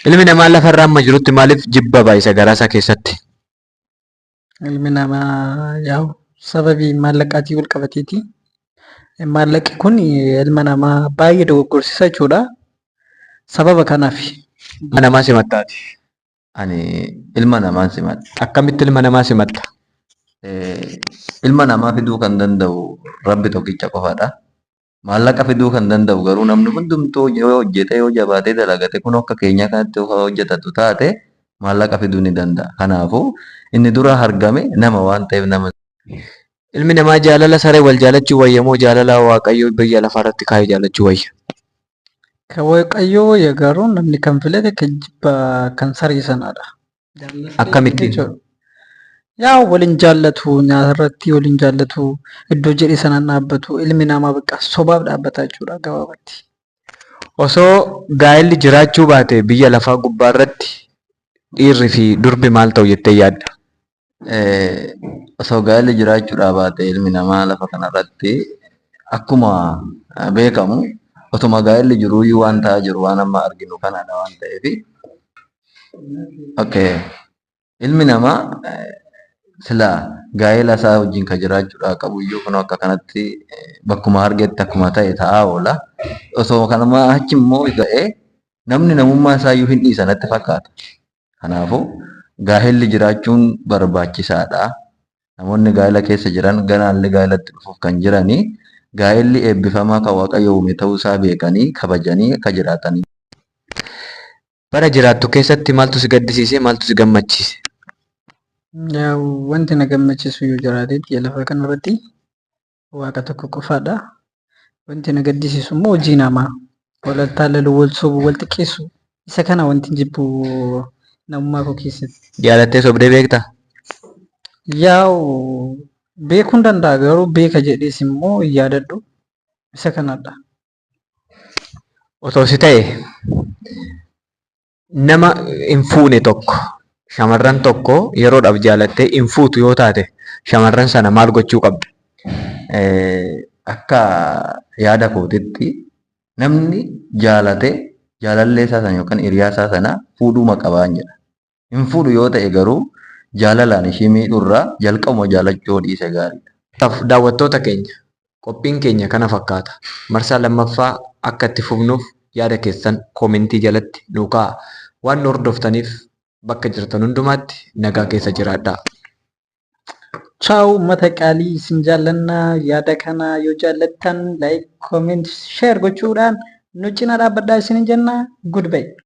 Ilmi namaa lafarraa amma jirutti maaliif jibba baay'isa garaasa keessatti? Ilmi namaa yaa'u sababii maallaqaatiin wal qabateeti. Maallaqi kun ilma namaa baay'ee dogoggorsiisa jechuudha. Sababa kanaaf. Ilma namaa simattaati. Ani ilma namaan simadha. Akkamitti ilma namaa simatta? Ilma namaa fiduu kan danda'u Rabbi tokkicha qofaadha. Maallaqa fiduu kan danda'u garuu namni hundumtuu yoo hojjete yoo jabaatee dalagate kun akka keenya kanatti yoo hojjetatu taate maallaqa fiduu ni danda'a. Kanaafuu inni dura argame nama waan ta'eef nama. Ilmi namaa jaalala saree wal jaalachuu wayya moo jaalala waaqayyoo biyya lafaarratti kaa'ee jaalachuu wayya? Kan waaqayyoo wayya garuu namni kan filate kan jibba kan saree sanadha. Akkamittiin? Yaa waliin jaallatu nyaatarratti waliin jaallatu iddoo jedhee sanaan dhaabbatu ilmi namaa bakka sobaaf dhaabbata jechuudha gabaabatti. Osoo gaa'elli jiraachuu baate biyya lafaa gubbaarratti dhiirri fi durbi maal ta'u jettee yaadda? Osoo gaa'elli jiraachuudhaa baate ilmi namaa lafa kanarratti akkuma beekamu otuma gaa'elli jiruuyyuu waan ta'aa jiru waan amma arginu kanadha waan ta'eef. Ilmi namaa silaa gaa'ela isaa wajjin kan jiraachuudhaa qabuyyuu kun akka kanatti bakkuma argetti akkuma ta'e ta'aa oola. Osoo kanuma achi immoo ga'ee namni namummaa isaayyuu hin dhiisa natti fakkaata. Kanaafuu gaa'elli jiraachuun barbaachisaadha. Namoonni gaa'ela keessa jiran ganaallee gaa'elatti dhufuuf kan jiranii gaa'elli eebbifamaa kan waaqayyo uume ta'uusaa beekanii kabajanii akka jiraatanii. Bara jiraattu keessatti maaltu si gaddisiise maaltu si gammachiise? Wanti na gammachiisu yoo jiraate biyya lafa kanarratti waaqa tokko qofaadha. Wanti na gaddisiisu immoo hojii namaa wal taalaluu wal sobuu wal xiqqeessu isa kana wanti jibbu namummaa koo keessatti. Jaalattee sobdee beektaa? Yaa'u beekuun danda'a garuu beeka jedhees immoo hin yaadadhu isa kanadha. Otoo si ta'e nama hin fuune tokko shamarran tokko yeroodhaaf jaalattee hin fuutu yoo taate shamarran sana maal gochuu qabda? Akka yaada kootitti namni jaalatee jaalallee isaa sana yookaan hiriyaa isaa sana fuudhuma qabaan jedha. Hin fuudhu yoo ta'e garuu jaalalaan ishii miidhurraa jalqabuma jaalachuu dhiise gaariidha. Daawwattoota keenya qophiin keenya kana fakkaata. Marsaa lammaffaa akka itti fufnuuf yaada keessan koomentii jalatti nuu kaa'a. Waan nu hordoftaniif bakka jirtan hundumaatti nagaa keessa jiraadhaa. Ciao uummata qaalii isin jaallannaa yaada kana yoo jaallattan like comment share gochuudhaan nu cina dhaabbadhaa isin jenna goodbye.